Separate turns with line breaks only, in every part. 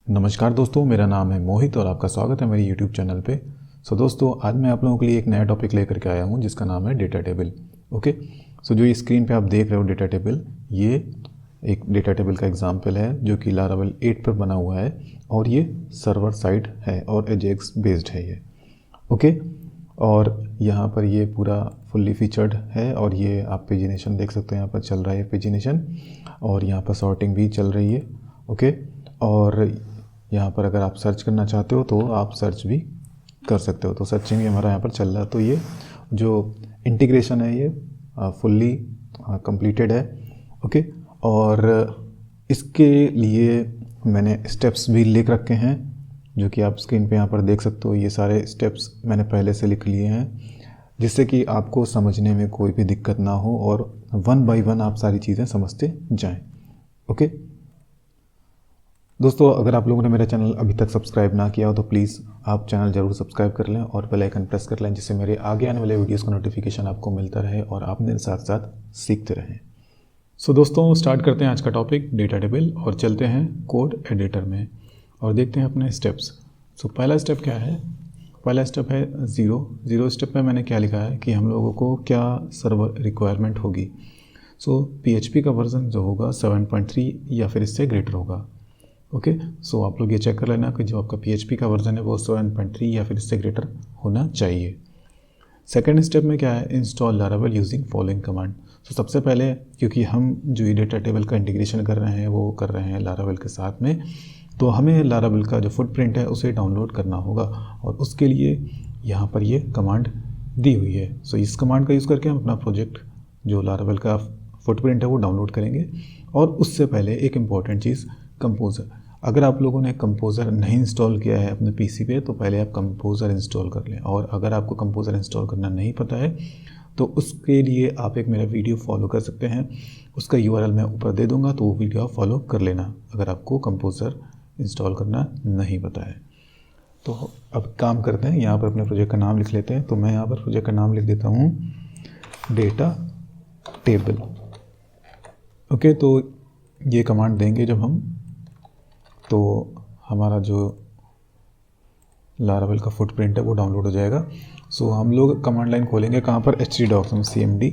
नमस्कार दोस्तों, मेरा नाम है मोहित और आपका स्वागत है मेरे YouTube चैनल पे। दोस्तों, आज मैं आप लोगों के लिए एक नया टॉपिक लेकर के आया हूँ जिसका नाम है डेटा टेबल। ओके, जो ये स्क्रीन पे आप देख रहे हो डेटा टेबल, ये एक डेटा टेबल का एग्जाम्पल है जो कि लारावेल 8 पर बना हुआ है और ये सर्वर साइड है और एजेक्स बेस्ड है ये। ओके, और यहाँ पर ये पूरा फुल्ली फीचर्ड है और ये आप पेजिनेशन देख सकते हो, यहाँ पर चल रहा है पेजिनेशन और यहाँ पर सॉर्टिंग भी चल रही है। ओके, और यहाँ पर अगर आप सर्च करना चाहते हो तो आप सर्च भी कर सकते हो। तो सर्चिंग हमारा यहाँ पर चल रहा है। तो ये जो इंटीग्रेशन है ये फुल्ली कंप्लीटेड है। ओके, और इसके लिए मैंने स्टेप्स भी लिख रखे हैं जो कि आप स्क्रीन पे यहाँ पर देख सकते हो। ये सारे स्टेप्स मैंने पहले से लिख लिए हैं जिससे कि आपको समझने में कोई भी दिक्कत ना हो और वन बाय वन आप सारी चीज़ें समझते जाएं। ओके दोस्तों, अगर आप लोगों ने मेरा चैनल अभी तक सब्सक्राइब ना किया हो तो प्लीज़ आप चैनल ज़रूर सब्सक्राइब कर लें और बेल आइकन प्रेस कर लें जिससे मेरे आगे आने वाले वीडियोस का नोटिफिकेशन आपको मिलता रहे और आप मेरे साथ साथ सीखते रहें। दोस्तों, स्टार्ट करते हैं आज का टॉपिक डेटा टेबल और चलते हैं कोड एडिटर में और देखते हैं अपने स्टेप्स। पहला स्टेप क्या है? पहला स्टेप है ज़ीरो स्टेप में मैंने क्या लिखा है कि हम लोगों को क्या सर्वर रिक्वायरमेंट होगी। PHP का वर्जन जो होगा 7.3 या फिर इससे ग्रेटर होगा। ओके, आप लोग ये चेक कर लेना कि जो आपका PHP का वर्जन है वो 7.3 या फिर इससे ग्रेटर होना चाहिए। सेकेंड स्टेप में क्या है? Install Laravel using following command. सबसे पहले क्योंकि हम जो ये डेटा टेबल का इंटीग्रेशन कर रहे हैं वो कर रहे हैं लारावेल के साथ में, तो हमें लारावेल का जो फुटप्रिंट है उसे डाउनलोड करना होगा और उसके लिए यहाँ पर ये कमांड दी हुई है। इस कमांड का यूज़ करके हम अपना प्रोजेक्ट जो लारावेल का फुटप्रिंट है वो डाउनलोड करेंगे। और उससे पहले एक इम्पॉर्टेंट चीज़, कंपोज़र। अगर आप लोगों ने कंपोज़र नहीं इंस्टॉल किया है अपने PC पे तो पहले आप कंपोज़र इंस्टॉल कर लें। और अगर आपको कंपोज़र इंस्टॉल करना नहीं पता है तो उसके लिए आप एक मेरा वीडियो फॉलो कर सकते हैं। उसका URL मैं ऊपर दे दूंगा, तो वो वीडियो आप फॉलो कर लेना अगर आपको कंपोज़र इंस्टॉल करना नहीं पता है। तो अब काम करते हैं, यहाँ पर अपने प्रोजेक्ट का नाम लिख लेते हैं। तो मैं यहाँ पर प्रोजेक्ट का नाम लिख देता हूँ डेटा टेबल। ओके, तो ये कमांड देंगे जब हम, तो हमारा जो लारावेल का फुटप्रिंट है वो डाउनलोड हो जाएगा। हम लोग कमांड लाइन खोलेंगे कहाँ पर? htdocs में CMD।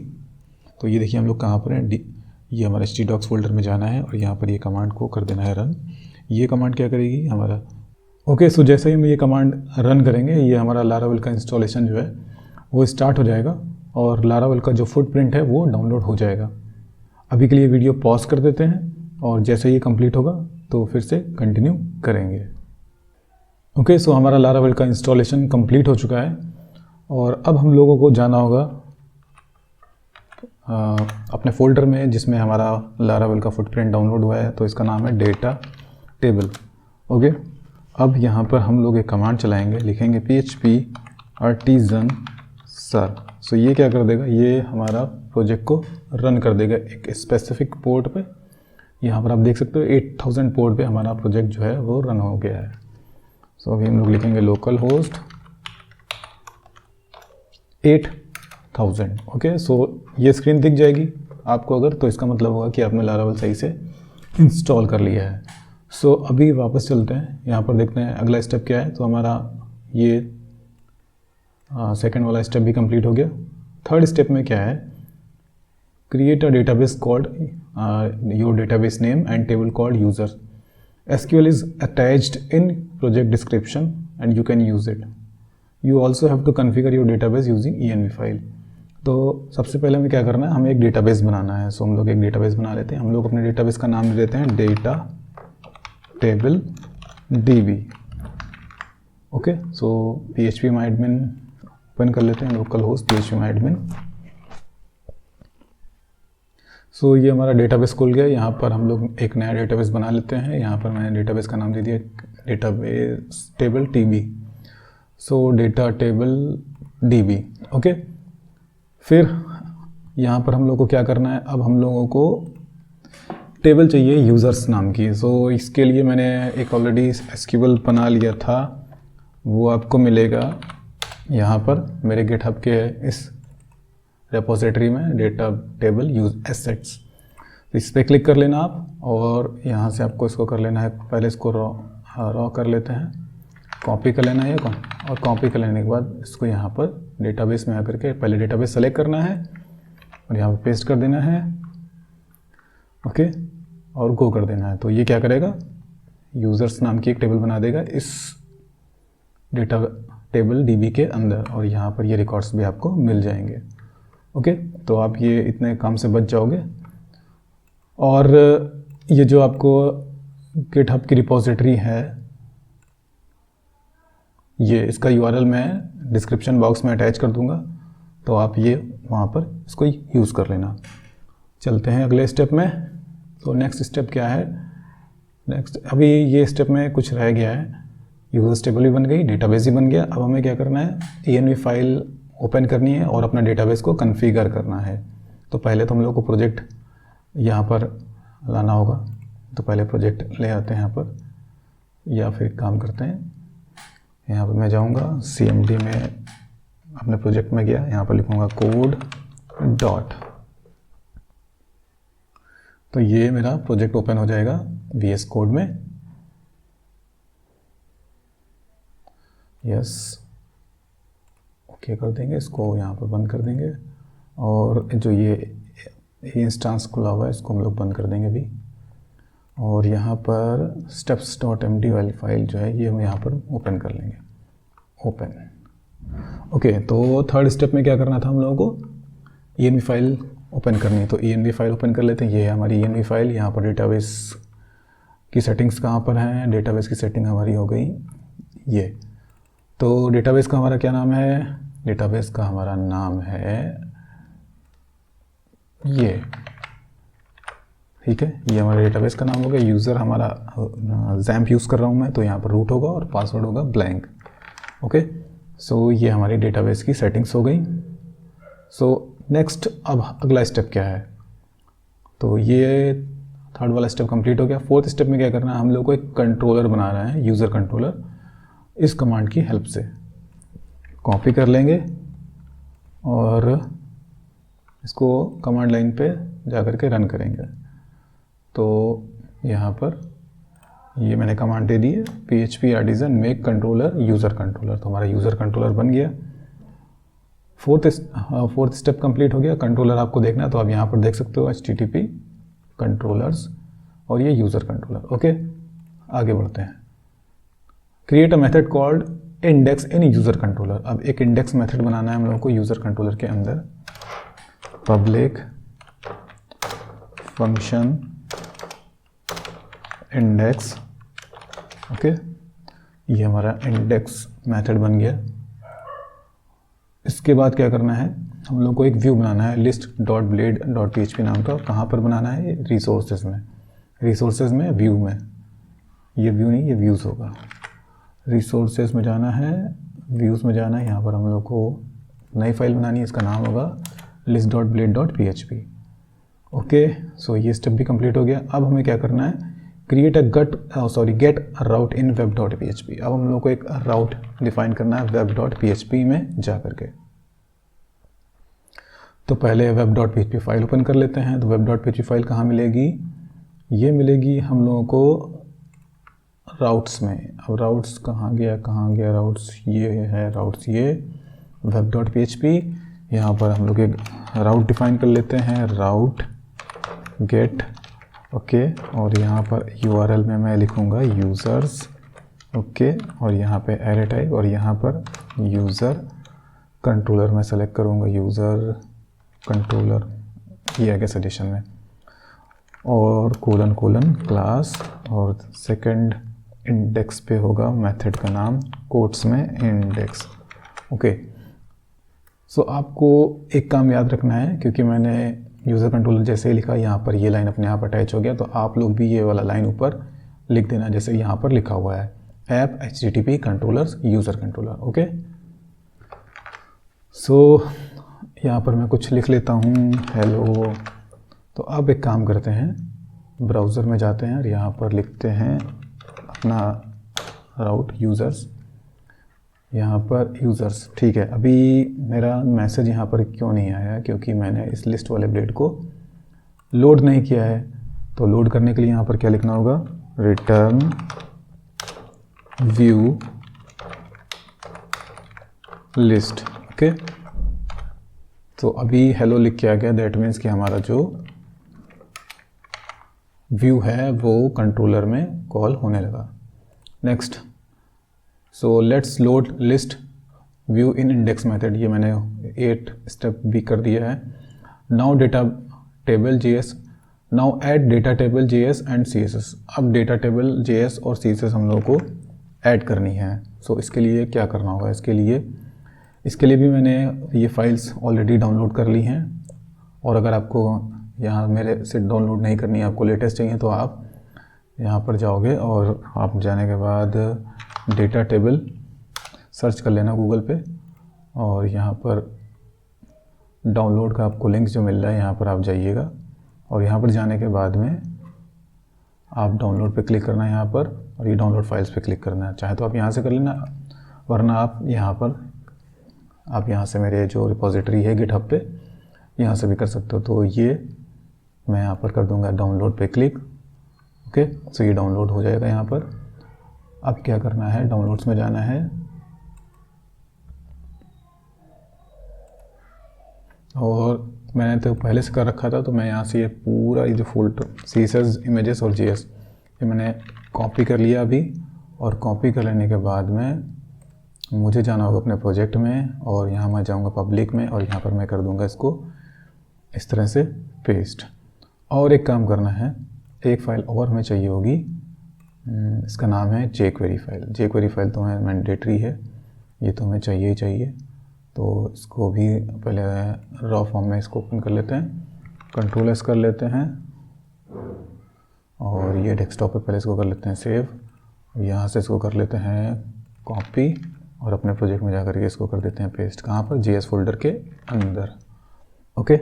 तो ये देखिए हम लोग कहाँ पर हैं, ये हमारा htdocs फोल्डर में जाना है और यहाँ पर ये कमांड को कर देना है रन। ये कमांड क्या करेगी हमारा? ओके, जैसे ही हम ये कमांड रन करेंगे ये हमारा लारावेल का इंस्टॉलेशन जो है वो स्टार्ट हो जाएगा और लारावेल का जो फुटप्रिंट है वो डाउनलोड हो जाएगा। अभी के लिए वीडियो पॉज कर देते हैं और जैसे ये कंप्लीट होगा तो फिर से कंटिन्यू करेंगे। ओके, हमारा लारावेल का इंस्टॉलेशन कंप्लीट हो चुका है और अब हम लोगों को जाना होगा अपने फोल्डर में जिसमें हमारा लारावेल का फुटप्रिंट डाउनलोड हुआ है। तो इसका नाम है डेटा टेबल। ओके, अब यहाँ पर हम लोग एक कमांड चलाएंगे, लिखेंगे PHP artisan sir। ये क्या कर देगा? ये हमारा प्रोजेक्ट को रन कर देगा एक स्पेसिफिक पोर्ट पे। यहाँ पर आप देख सकते हो 8000 पोर्ट पे हमारा प्रोजेक्ट जो है वो रन हो गया है। अभी हम लोग लिखेंगे लोकल होस्ट 8000। ओके, ये स्क्रीन दिख जाएगी आपको अगर, तो इसका मतलब होगा कि आपने लारावेल सही से इंस्टॉल कर लिया है। अभी वापस चलते हैं, यहाँ पर देखते हैं अगला स्टेप क्या है। तो हमारा ये सेकेंड वाला स्टेप भी कंप्लीट हो गया। थर्ड स्टेप में क्या है? Create a database called your database name and table called user. SQL is attached in project description and you can use it. You also have to configure your database using env file. तो सबसे पहले हमें क्या करना है? हमें एक database बनाना है। हम लोग एक डेटाबेस बना लेते हैं। हम लोग अपने डेटाबेस का नाम देते हैं data table DB। Okay, PHP my admin open कर लेते हैं, local host PHP my admin। ये हमारा डेटाबेस खुल गया। यहाँ पर हम लोग एक नया डेटाबेस बना लेते हैं। यहाँ पर मैंने डेटाबेस का नाम दे दिया database table TB। Data table DB। Okay, फिर यहाँ पर हम लोग को क्या करना है? अब हम लोगों को टेबल चाहिए यूज़र्स नाम की। इसके लिए मैंने एक ऑलरेडी SQL बना लिया था, वो आपको मिलेगा यहाँ पर मेरे गिटहब के इस रेपोजिटरी में, डेटा टेबल यूज एसेट्स। इस पर क्लिक कर लेना आप और यहाँ से आपको इसको कर लेना है, पहले इसको रॉ कर लेते हैं, कॉपी कर लेना है और कॉपी कर लेने के बाद इसको यहाँ पर डेटाबेस में आकर के पहले डेटाबेस सेलेक्ट करना है और यहाँ पर पेस्ट कर देना है, ओके, और गो कर देना है। तो ये क्या करेगा, यूज़र्स नाम की एक टेबल बना देगा इस डेटा टेबल डीबी के अंदर, और यहाँ पर ये रिकॉर्ड्स भी आपको मिल जाएंगे। ओके, तो आप ये इतने काम से बच जाओगे। और ये जो आपको गिटहब की रिपोजिटरी है, ये इसका यूआरएल मैं डिस्क्रिप्शन बॉक्स में अटैच कर दूंगा, तो आप ये वहाँ पर इसको यूज़ कर लेना। चलते हैं अगले स्टेप में। तो नेक्स्ट स्टेप क्या है, नेक्स्ट अभी ये स्टेप में कुछ रह गया है, यूजर्स टेबल भी बन गई, डेटाबेस भी बन गया। अब हमें क्या करना है, env फाइल ओपन करनी है और अपना डेटाबेस को कॉन्फ़िगर करना है। तो पहले तो हम लोग को प्रोजेक्ट यहाँ पर लाना होगा, तो पहले प्रोजेक्ट ले आते हैं यहाँ पर, या फिर काम करते हैं यहाँ पर मैं जाऊँगा cmd में, अपने प्रोजेक्ट में गया, यहाँ पर लिखूँगा कोड डॉट, तो ये मेरा प्रोजेक्ट ओपन हो जाएगा VS कोड में। यस, ओके कर देंगे, इसको यहाँ पर बंद कर देंगे, और जो ये इंस्टेंस खुला हुआ है इसको हम लोग बंद कर देंगे अभी। और यहाँ पर steps.md वाली फाइल जो है ये हम यहाँ पर ओपन कर लेंगे, ओपन। ओके, तो थर्ड स्टेप में क्या करना था हम लोगों को, env फाइल ओपन करनी है। तो env फाइल ओपन कर लेते हैं, ये है हमारी env फाइल। यहाँ पर डेटाबेस की सेटिंग्स कहाँ पर हैं, डेटाबेस की सेटिंग हमारी हो गई ये। तो डेटाबेस का हमारा क्या नाम है, डेटाबेस का हमारा नाम है ये, ठीक है, ये हमारे डेटाबेस का नाम हो गया। यूज़र हमारा XAMPP यूज़ कर रहा हूँ मैं, तो यहाँ पर रूट होगा और पासवर्ड होगा ब्लैंक। ओके, सो ये हमारी डेटाबेस की सेटिंग्स हो गई। सो नेक्स्ट अब अगला स्टेप क्या है, तो ये थर्ड वाला स्टेप कंप्लीट हो गया। फोर्थ स्टेप में क्या करना है, हम लोग को एक कंट्रोलर बना रहे हैं, यूज़र कंट्रोलर। इस कमांड की हेल्प से कॉपी कर लेंगे और इसको कमांड लाइन पे जाकर के रन करेंगे। तो यहाँ पर ये मैंने कमांड दे दी है, php artisan make controller user controller, तो हमारा यूज़र कंट्रोलर बन गया। फोर्थ स्टेप कंप्लीट हो गया। कंट्रोलर आपको देखना है तो आप यहाँ पर देख सकते हो http कंट्रोलर्स, और ये यूज़र कंट्रोलर। ओके, आगे बढ़ते हैं। Create a method called index in user controller. अब एक इंडेक्स मेथड बनाना है हम लोगों को यूज़र कंट्रोलर के अंदर। पब्लिक फंक्शन इंडेक्स, ओके, ये हमारा इंडेक्स मेथड बन गया। इसके बाद क्या करना है, हम लोग को एक व्यू बनाना है list.blade.php नाम का। कहाँ पर बनाना है, रिसोर्सेज में, रिसोर्सेज में व्यू में, ये व्यू नहीं ये व्यूज़ होगा। रिसोर्सेज में जाना है, व्यूज़ में जाना है, यहाँ पर हम लोग को नई फाइल बनानी है, इसका नाम होगा list.blade.php। ओके, सो ये स्टेप भी कंप्लीट हो गया। अब हमें क्या करना है, create a gate route in web.php। अब हम लोग को एक राउट डिफाइन करना है web.php में जा करके। तो पहले web.php फाइल ओपन कर लेते हैं। तो web.php फाइल कहाँ मिलेगी, ये मिलेगी हम लोगों को राउट्स में। अब राउट्स कहाँ गया राउट्स, ये है राउट्स, ये web.php। यहाँ पर हम लोग एक राउट डिफाइन कर लेते हैं, राउट गेट, ओके, और यहाँ पर URL में मैं लिखूँगा यूज़र्स, ओके, और यहाँ पे एरे टाइप, और यहाँ पर यूज़र कंट्रोलर मैं सेलेक्ट करूँगा, यूज़र कंट्रोलर, ये आगे सजेशन में, और कोलन क्लास, और सेकंड इंडेक्स पे होगा मेथड का नाम, कोट्स में इंडेक्स। ओके, सो आपको एक काम याद रखना है, क्योंकि मैंने यूज़र कंट्रोलर जैसे ही लिखा, यहाँ पर ये लाइन अपने आप अटैच हो गया, तो आप लोग भी ये वाला लाइन ऊपर लिख देना, जैसे यहाँ पर लिखा हुआ है app http controllers user controller. Okay, so यहाँ पर मैं कुछ लिख लेता हूँ, हेलो। तो अब एक काम करते हैं, ब्राउज़र में जाते हैं और यहाँ पर लिखते हैं अपना राउट यूज़र्स, यहाँ पर यूज़र्स, ठीक है। अभी मेरा मैसेज यहाँ पर क्यों नहीं आया, क्योंकि मैंने इस लिस्ट वाले ब्लेड को लोड नहीं किया है। तो लोड करने के लिए यहाँ पर क्या लिखना होगा, रिटर्न व्यू लिस्ट। ओके, तो अभी हेलो लिख के आ गया, दैट मीन्स कि हमारा जो व्यू है वो कंट्रोलर में कॉल होने लगा। Next, so let's load list view in index method, ये मैंने 8 स्टेप भी कर दिया है। Now data table JS, now add data table JS and CSS। अब डेटा टेबल JS और CSS हम लोगों को ऐड करनी है। सो इसके लिए क्या करना होगा, इसके लिए भी मैंने ये फाइल्स ऑलरेडी डाउनलोड कर ली हैं, और अगर आपको यहाँ मेरे से डाउनलोड नहीं करनी है, आपको लेटेस्ट चाहिए, तो आप यहाँ पर जाओगे और आप जाने के बाद डेटा टेबल सर्च कर लेना गूगल पे, और यहाँ पर डाउनलोड का आपको लिंक जो मिल रहा है यहाँ पर आप जाइएगा, और यहाँ पर जाने के बाद में आप डाउनलोड पे क्लिक करना है यहाँ पर, और ये डाउनलोड फाइल्स पे क्लिक करना है। चाहे तो आप यहाँ से कर लेना, वरना आप यहाँ से मेरे जो रिपोजिटरी है गिटहब पे, यहाँ से भी कर सकते हो। तो ये मैं यहाँ पर कर दूँगा डाउनलोड पे क्लिक। ओके, सो ये डाउनलोड हो जाएगा यहाँ पर। अब क्या करना है, डाउनलोड्स में जाना है, और मैंने तो पहले से कर रखा था, तो मैं यहाँ से ये पूरा ये जो फोल्डर CSS इमेजेस और JS ये मैंने कॉपी कर लिया अभी। और कॉपी कर लेने के बाद में मुझे जाना होगा अपने प्रोजेक्ट में, और यहाँ मैं जाऊँगा पब्लिक में, और यहाँ पर मैं कर दूँगा इसको इस तरह से पेस्ट। और एक काम करना है, एक फ़ाइल और हमें चाहिए होगी, इसका नाम है jQuery फाइल। jQuery फाइल तो हमें मैंडेटरी है, ये तो हमें चाहिए ही चाहिए। तो इसको भी पहले रॉ फॉर्म में इसको ओपन कर लेते हैं, Ctrl+S कर लेते हैं, और ये डेस्कटॉप पे पहले इसको कर लेते हैं सेव। यहाँ से इसको कर लेते हैं कॉपी, और अपने प्रोजेक्ट में जाकर के इसको कर देते हैं पेस्ट। कहाँ पर, JS फोल्डर के अंदर। ओके,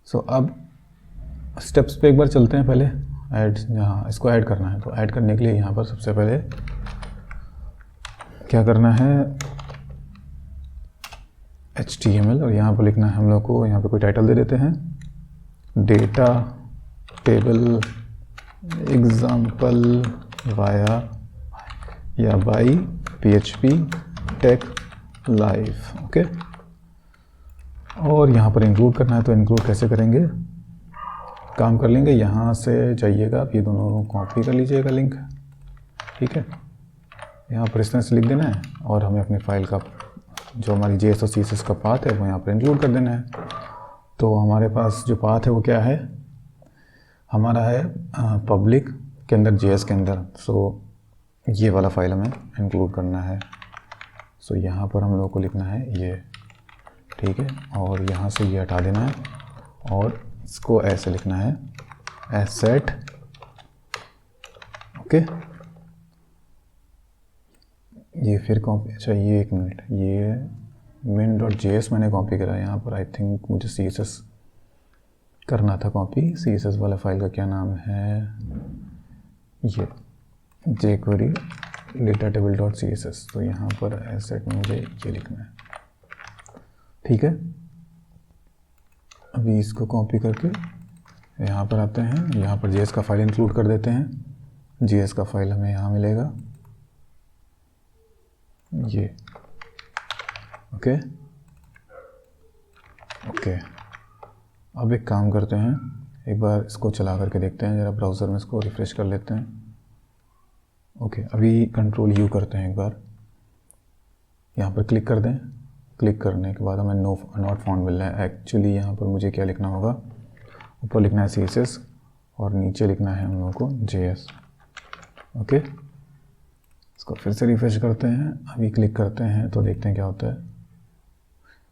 सो अब स्टेप्स पे एक बार चलते हैं। पहले ऐड, यहाँ इसको ऐड करना है, तो ऐड करने के लिए यहाँ पर सबसे पहले क्या करना है, HTML, और यहाँ पर लिखना है हम लोग को, यहाँ पे कोई टाइटल दे देते हैं, डेटा टेबल एग्जाम्पल वाया या by PHP tech live. Okay, और यहाँ पर इंक्लूड करना है, तो इंक्लूड कैसे करेंगे, काम कर लेंगे, यहाँ से जाइएगा आप, ये दोनों कॉपी कर लीजिएगा लिंक। ठीक है, यहाँ पर इस तरह से लिख देना है, और हमें अपनी फाइल का जो हमारी JS और CSS का पाथ है वो यहाँ पर इंक्लूड कर देना है। तो हमारे पास जो पाथ है वो क्या है, हमारा है पब्लिक के अंदर JS के अंदर। सो ये वाला फाइल हमें इंक्लूड करना है। सो यहाँ पर हम लोग को लिखना है ये, ठीक है, और यहाँ से ये हटा देना है, और इसको ऐसे लिखना है एसेट। ओके, ये फिर कॉपी, अच्छा ये एक मिनट, ये min.js मैंने कॉपी करा है यहाँ पर। आई थिंक मुझे CSS करना था कॉपी। CSS वाला फाइल का क्या नाम है, ये jQuery datatable.css। तो यहाँ पर एसेट में मुझे ये लिखना है। ठीक है, अभी इसको कॉपी करके यहाँ पर आते हैं, यहाँ पर JS का फाइल इंक्लूड कर देते हैं। JS का फाइल हमें यहाँ मिलेगा, ये। ओके, अब एक काम करते हैं, एक बार इसको चला करके देखते हैं, ज़रा ब्राउज़र में इसको रिफ़्रेश कर लेते हैं। ओके, अभी Ctrl+U करते हैं, एक बार यहाँ पर क्लिक कर दें। क्लिक करने के बाद हमें नॉट फाउंड मिल रहा है। एक्चुअली यहाँ पर मुझे क्या लिखना होगा, ऊपर लिखना है CSS और नीचे लिखना है हम लोगों को JS। ओके, इसको फिर से रिफ्रेश करते हैं, अभी क्लिक करते हैं तो देखते हैं क्या होता है।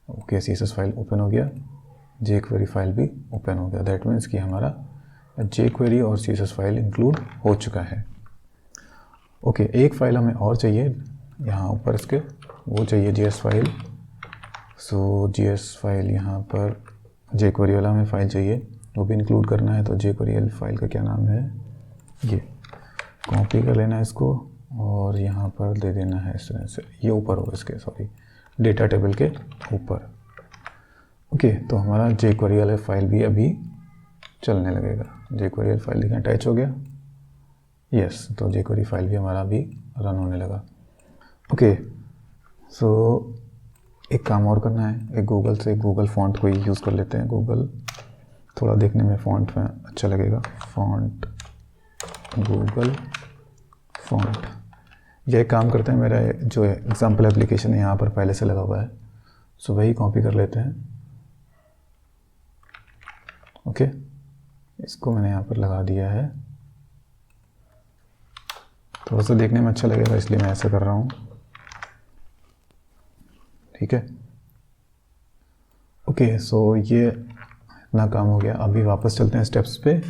ओके, CSS फाइल ओपन हो गया, jQuery फाइल भी ओपन हो गया। दैट मीन्स कि हमारा jQuery और CSS फाइल इंक्लूड हो चुका है। ओके, एक फ़ाइल हमें और चाहिए यहाँ ऊपर इसके, वो चाहिए JS फाइल। सो JS फाइल यहाँ पर jQuery वाला हमें फ़ाइल चाहिए, वो भी इंक्लूड करना है। तो jQuery फाइल का क्या नाम है, ये कॉपी कर लेना है इसको और यहाँ पर दे देना है इस तरह से, ये ऊपर होगा इसके, सॉरी, डेटा टेबल के ऊपर। ओके, तो हमारा jQuery वाला फाइल भी अभी चलने लगेगा। jQuery फाइल देखिए अटैच हो गया। यस, तो jQuery फाइल भी हमारा भी रन होने लगा। ओके, सो एक काम और करना है, एक गूगल से गूगल फॉन्ट को ही यूज़ कर लेते हैं। गूगल थोड़ा देखने में फॉन्ट में अच्छा लगेगा, फॉन्ट, गूगल फॉन्ट। यह काम करते हैं, मेरा जो एग्जाम्पल एप्लीकेशन है यहाँ पर पहले से लगा हुआ है, सो वही कॉपी कर लेते हैं। ओके, इसको मैंने यहाँ पर लगा दिया है, थोड़ा सा देखने में अच्छा लगेगा इसलिए मैं ऐसा कर रहा हूँ। ठीक है, ओके, सो ये इतना काम हो गया। अभी वापस चलते हैं स्टेप्स पे।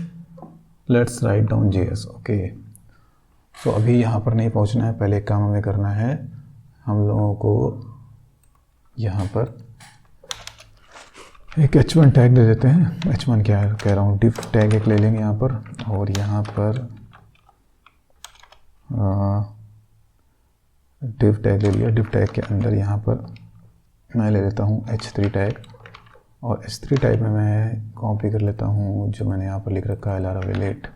Let's write down JS। Okay, so अभी यहाँ पर नहीं पहुँचना है, पहले एक काम हमें करना है, हम लोगों को यहाँ पर एक h1 टैग दे देते हैं। h1 क्या है कह रहा हूँ, div टैग एक ले लेंगे यहाँ पर, और यहाँ पर div टैग ले लिया। div टैग के अंदर यहाँ पर मैं ले लेता हूँ h3 टैग, और h3 टैग में मैं कॉपी कर लेता हूँ जो मैंने यहाँ पर लिख रखा है Laravel 8,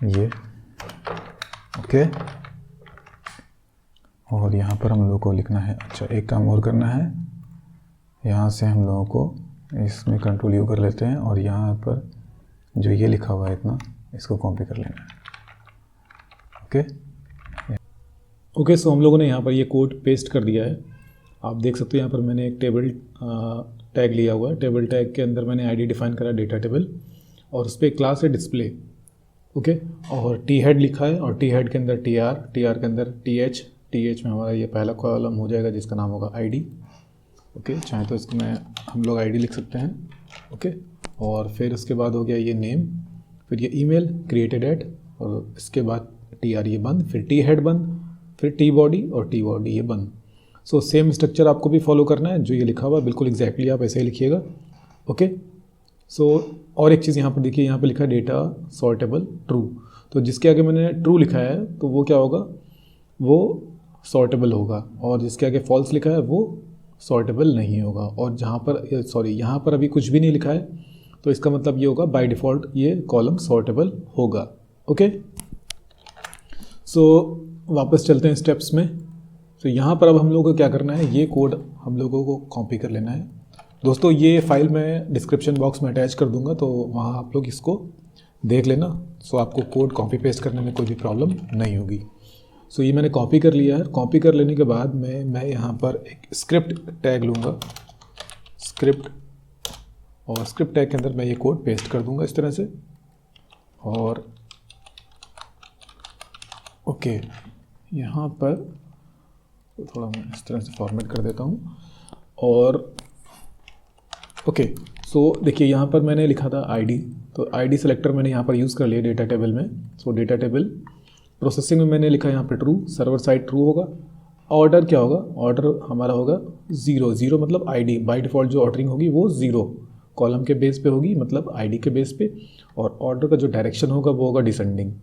ये। ओके, और यहाँ पर हम लोगों को लिखना है, अच्छा एक काम और करना है, यहाँ से हम लोगों को इसमें Ctrl U कर लेते हैं, और यहाँ पर जो ये लिखा हुआ है इतना, इसको कॉपी कर लेना है।
ओके, सो हम लोगों ने यहाँ पर ये कोड पेस्ट कर दिया है। आप देख सकते हो यहाँ पर मैंने एक टेबल टैग लिया हुआ है। टेबल टैग के अंदर मैंने आईडी डिफाइन करा डेटा टेबल, और उस पर क्लास है डिस्प्ले। ओके, और टी हेड लिखा है, और टी हेड के अंदर टी आर के अंदर टी एच में हमारा ये पहला कॉलम हो जाएगा जिसका नाम होगा आईडी। ओके, चाहे तो इसको हम लोग आईडी लिख सकते हैं। ओके, और फिर उसके बाद हो गया ये नेम, फिर ये ईमेल क्रिएटेड एट, और इसके बाद टी आर ये बंद, फिर टी हेड बंद, फिर टी बॉडी, और टी बॉडी ये बंद। सो सेम स्ट्रक्चर आपको भी फॉलो करना है, जो ये लिखा हुआ है बिल्कुल एग्जैक्टली आप ऐसे ही लिखिएगा। ओके, सो और एक चीज़ यहाँ पर देखिए, यहाँ पे लिखा है डेटा सॉर्टेबल ट्रू, तो जिसके आगे मैंने ट्रू लिखा है तो वो क्या होगा, वो सॉर्टेबल होगा, और जिसके आगे फॉल्स लिखा है वो सॉर्टेबल नहीं होगा। और जहाँ पर यहाँ पर अभी कुछ भी नहीं लिखा है, तो इसका मतलब ये होगा बाय डिफ़ॉल्ट ये कॉलम सॉर्टेबल होगा। ओके, सो वापस चलते हैं स्टेप्स में। तो यहाँ पर अब हम लोगों को क्या करना है, ये कोड हम लोगों को कॉपी कर लेना है। दोस्तों ये फाइल मैं डिस्क्रिप्शन बॉक्स में अटैच कर दूंगा, तो वहाँ आप लोग इसको देख लेना। सो आपको कोड कॉपी पेस्ट करने में कोई भी प्रॉब्लम नहीं होगी। सो ये मैंने कॉपी कर लिया है। कॉपी कर लेने के बाद मैं यहाँ पर एक स्क्रिप्ट टैग लूँगा, स्क्रिप्ट, और स्क्रिप्ट टैग के अंदर मैं ये कोड पेस्ट कर दूँगा इस तरह से। और ओके, यहाँ पर थोड़ा मैं इस तरह से फॉर्मेट कर देता हूँ। और ओके, सो देखिए यहाँ पर मैंने लिखा था आईडी, तो आईडी सेलेक्टर मैंने यहाँ पर यूज़ कर लिया डेटा टेबल में। सो डेटा टेबल प्रोसेसिंग में मैंने लिखा यहाँ पे ट्रू, सर्वर साइड ट्रू होगा। ऑर्डर क्या होगा, ऑर्डर हमारा होगा 0 मतलब आईडी, बाय डिफ़ॉल्ट जो ऑर्डरिंग होगी वो 0 कॉलम के बेस पे होगी, मतलब आईडी के बेस पे। और ऑर्डर का जो डायरेक्शन होगा वो होगा डिसेंडिंग।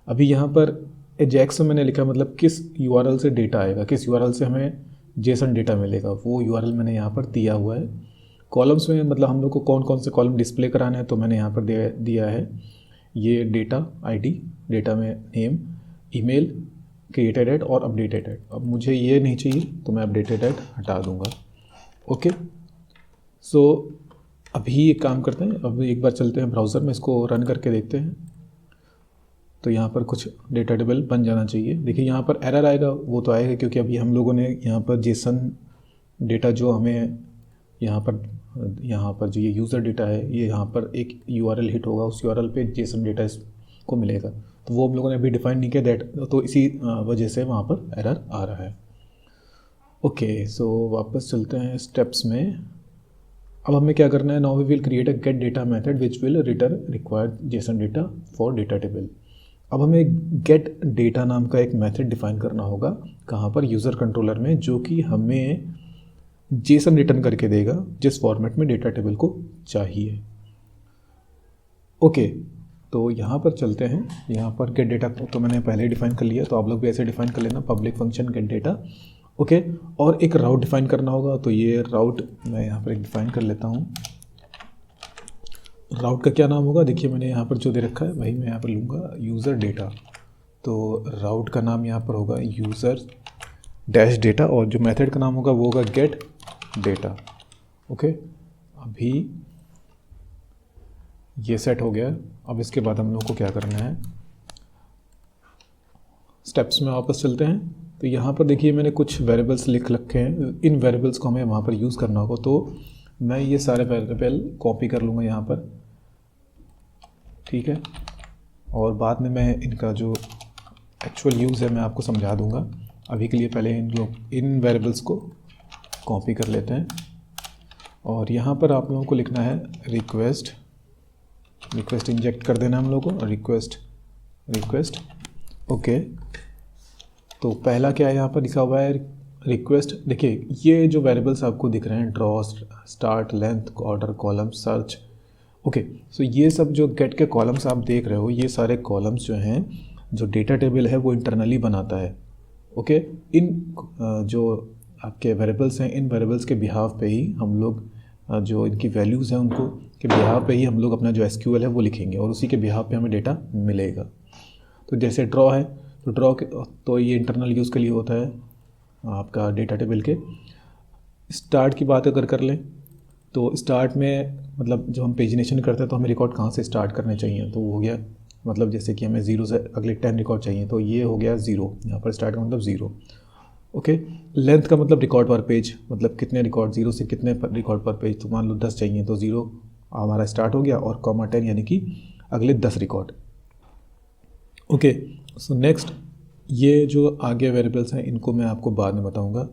अभी यहाँ पर एजेक्स में मैंने लिखा मतलब किस यूआरएल से डेटा आएगा, किस यूआरएल से हमें जेसन डेटा मिलेगा, वो यूआरएल मैंने यहाँ पर दिया हुआ है। कॉलम्स में मतलब हम लोग को कौन कौन से कॉलम डिस्प्ले कराने हैं, तो मैंने यहाँ पर दिया है ये डेटा आईडी, डेटा में नेम, ईमेल, क्रिएटेड एट और अपडेटेड एट। अब मुझे ये नहीं चाहिए तो मैं अपडेटेड एट हटा दूँगा। ओके, सो अभी एक काम करते हैं, अब एक बार चलते हैं ब्राउज़र में, इसको रन करके देखते हैं। तो यहाँ पर कुछ डेटा टेबल बन जाना चाहिए। देखिए यहाँ पर एरर आएगा, वो तो आएगा क्योंकि अभी हम लोगों ने यहाँ पर जेसन डेटा जो हमें यहाँ पर जो ये यूज़र डेटा है, ये यहाँ पर एक यूआरएल हिट होगा, उस यूआरएल पे जेसन डेटा इसको मिलेगा, तो वो हम लोगों ने अभी डिफाइन नहीं किया दैट, तो इसी वजह से वहाँ पर एरर आ रहा है। ओके, सो वापस चलते हैं स्टेप्स में। अब हमें क्या करना है, now we will create a get data method which will return required JSON data for data table. अब हमें गेट डेटा नाम का एक मेथड डिफाइन करना होगा, कहाँ पर, यूज़र कंट्रोलर में, जो कि हमें जेसन रिटर्न करके देगा जिस फॉर्मेट में डेटा टेबल को चाहिए। ओके, तो यहाँ पर चलते हैं। यहाँ पर गेट डेटा तो मैंने पहले ही डिफाइन कर लिया, तो आप लोग भी ऐसे डिफाइन कर लेना, public function gate data. Okay, और एक राउट डिफाइन करना होगा, तो ये राउट मैं यहाँ पर एक डिफाइन कर लेता हूँ। राउट का क्या नाम होगा, देखिए मैंने यहाँ पर जो दे रखा है वही मैं यहाँ पर लूँगा, यूज़र डेटा। तो राउट का नाम यहाँ पर होगा यूज़र डैश डेटा, और जो मेथड का नाम होगा वो होगा गेट डेटा। ओके, अभी ये सेट हो गया। अब इसके बाद हम लोग को क्या करना है, स्टेप्स में वापस चलते हैं। तो यहाँ पर देखिए मैंने कुछ वेरिएबल्स लिख रखे हैं, इन वेरिएबल्स को हमें वहाँ पर यूज़ करना होगा। तो मैं ये सारे वेरिएबल कॉपी कर लूँगा यहाँ पर, ठीक है, और बाद में मैं इनका जो एक्चुअल यूज़ है मैं आपको समझा दूँगा। अभी के लिए पहले इन वेरिएबल्स को कॉपी कर लेते हैं, और यहाँ पर आप लोगों को लिखना है रिक्वेस्ट इंजेक्ट कर देना हम लोगों को, रिक्वेस्ट। ओके, तो पहला क्या है यहाँ पर लिखा हुआ है रिक्वेस्ट। देखिए ये जो वेरिएबल्स आपको दिख रहे हैं, draw, start, length, order, column, search. Okay, so ये सब जो गेट के कॉलम्स आप देख रहे हो, ये सारे कॉलम्स जो हैं जो डेटा टेबल है वो इंटरनली बनाता है। ओके, इन जो आपके वेरिएबल्स हैं, इन वेरिएबल्स के बिहाव पे ही हम लोग जो इनकी वैल्यूज़ हैं उनको के बिहाव पे ही हम लोग अपना जो एसक्यूएल है वो लिखेंगे, और उसी के बिहाव पे हमें डेटा मिलेगा। तो जैसे ड्रॉ है, तो ड्रॉ के तो ये इंटरनल यूज़ के लिए होता है आपका डेटा टेबल के। स्टार्ट की बात अगर कर लें तो स्टार्ट में मतलब जो हम पेजिनेशन करते हैं तो हमें रिकॉर्ड कहाँ से स्टार्ट करने चाहिए, तो वो हो गया मतलब जैसे कि हमें 0 से अगले 10 रिकॉर्ड चाहिए, तो ये हो गया 0, यहाँ पर स्टार्ट का मतलब 0। ओके, लेंथ का मतलब रिकॉर्ड पर पेज, मतलब कितने रिकॉर्ड, 0 से कितने रिकॉर्ड पर पेज, तो मान लो 10 चाहिए तो 0 हमारा स्टार्ट हो गया, और कॉमा 10 यानी कि अगले 10 रिकॉर्ड। ओके, सो नेक्स्ट ये जो आगे वेरिएबल्स हैं इनको मैं आपको बाद में बताऊंगा,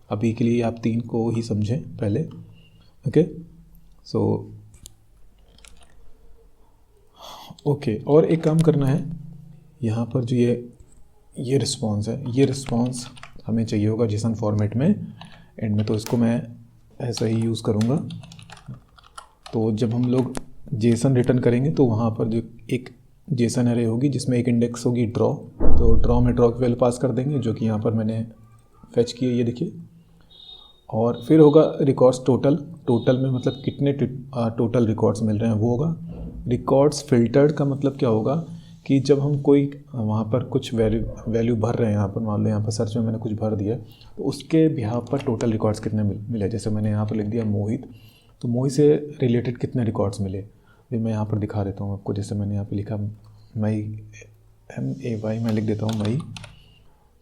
अभी के लिए आप 3 को ही समझें पहले। ओके, सो ओके, और एक काम करना है, यहाँ पर जो ये रिस्पॉन्स है, ये रिस्पॉन्स हमें चाहिए होगा जेसन फॉर्मेट में एंड में, तो इसको मैं ऐसा ही यूज़ करूँगा। तो जब हम लोग जेसन रिटर्न करेंगे तो वहाँ पर जो एक जेसन एरे होगी जिसमें एक इंडेक्स होगी ड्रॉ, तो ड्रॉ में ड्रॉ की वैल्यू पास कर देंगे जो कि यहाँ पर मैंने फेच की है, ये देखिए। और फिर होगा रिकॉर्ड्स टोटल में मतलब कितने टोटल रिकॉर्ड्स मिल रहे हैं वो होगा। रिकॉर्ड्स फिल्टर्ड का मतलब क्या होगा कि जब हम कोई वहाँ पर कुछ वैल्यू भर रहे हैं, यहाँ पर मान लो यहाँ पर सर्च में मैंने कुछ भर दिया, तो उसके बिहाफ पर टोटल रिकॉर्ड्स कितने मिले। जैसे मैंने यहाँ पर लिख दिया मोहित, तो मोहित से रिलेटेड कितने रिकॉर्ड्स मिले, ये मैं यहाँ पर दिखा देता हूँ आपको। जैसे मैंने यहाँ पर लिखा मई, MAY मैं लिख देता हूँ मई,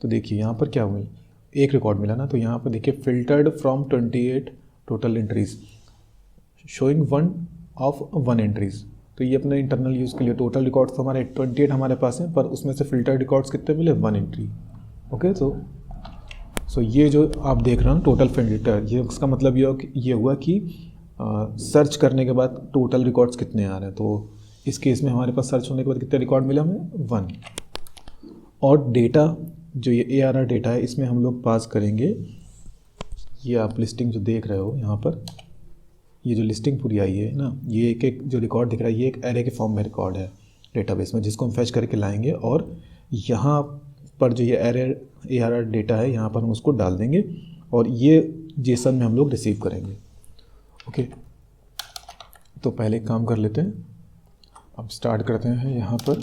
तो देखिए यहाँ पर क्या मिला, एक रिकॉर्ड मिला ना। तो यहाँ पर देखिए filtered from 28 total entries showing 1 of 1 entries. तो ये अपने इंटरनल यूज़ के लिए टोटल रिकॉर्ड्स तो हमारे 28 हमारे पास हैं, पर उसमें से फिल्टर्ड रिकॉर्ड्स कितने मिले, 1 एंट्री। ओके, सो ये जो आप देख रहे हो टोटल फिल्टर, ये उसका मतलब ये हुआ कि सर्च करने के बाद टोटल रिकॉर्ड्स कितने आ रहे हैं। तो इस केस में हमारे पास सर्च होने के बाद कितने रिकॉर्ड मिले हमें, 1। और डेटा जो ये ARR डेटा है इसमें हम लोग पास करेंगे, ये आप लिस्टिंग जो देख रहे हो यहाँ पर, ये जो लिस्टिंग पूरी आई है ना, ये एक जो रिकॉर्ड दिख रहा है ये एक एरे के फॉर्म में रिकॉर्ड है डेटाबेस में, जिसको हम फैच करके लाएंगे, और यहाँ पर जो ये ARR डेटा है यहाँ पर हम उसको डाल देंगे, और ये जेसन में हम लोग रिसीव करेंगे। ओके, तो पहले एक काम कर लेते हैं, अब स्टार्ट करते हैं। यहाँ पर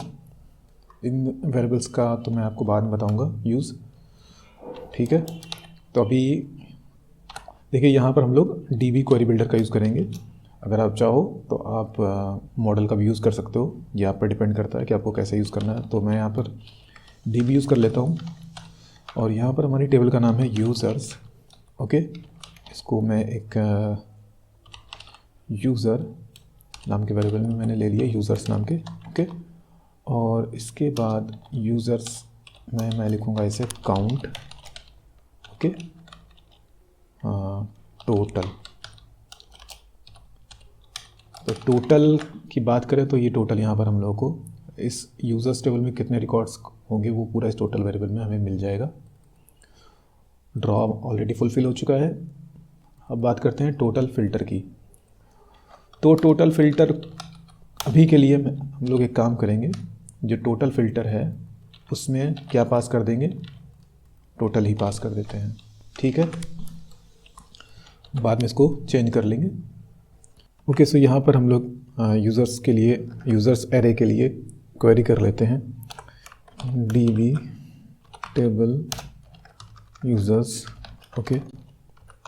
इन वेरिएबल्स का तो मैं आपको बाद में बताऊँगा यूज़, ठीक है। तो अभी देखिए यहाँ पर हम लोग DB क्वेरी बिल्डर का यूज़ करेंगे। अगर आप चाहो तो आप मॉडल का भी यूज़ कर सकते हो, ये आप पर डिपेंड करता है कि आपको कैसे यूज़ करना है। तो मैं यहाँ पर DB यूज़ कर लेता हूँ, और यहाँ पर हमारी टेबल का नाम है यूज़र्स। ओके, इसको मैं एक यूज़र नाम के वेरिएबल में मैंने ले लिया यूज़र्स नाम के। ओके, और इसके बाद यूज़र्स में मैं लिखूँगा इसे काउंट। Okay, total. तो टोटल की बात करें तो ये टोटल यहाँ पर हम लोगों को इस यूज़र्स टेबल में कितने रिकॉर्ड्स होंगे वो पूरा इस टोटल वेरिएबल में हमें मिल जाएगा। ड्रॉ ऑलरेडी फुलफिल हो चुका है। अब बात करते हैं टोटल फ़िल्टर की। तो टोटल फ़िल्टर अभी के लिए हम लोग एक काम करेंगे, जो टोटल फ़िल्टर है उसमें क्या पास कर देंगे, टोटल ही पास कर देते हैं, ठीक है। बाद में इसको चेंज कर लेंगे। ओके, सो यहाँ पर हम लोग यूज़र्स के लिए, यूज़र्स एरे के लिए क्वेरी कर लेते हैं db table users, okay,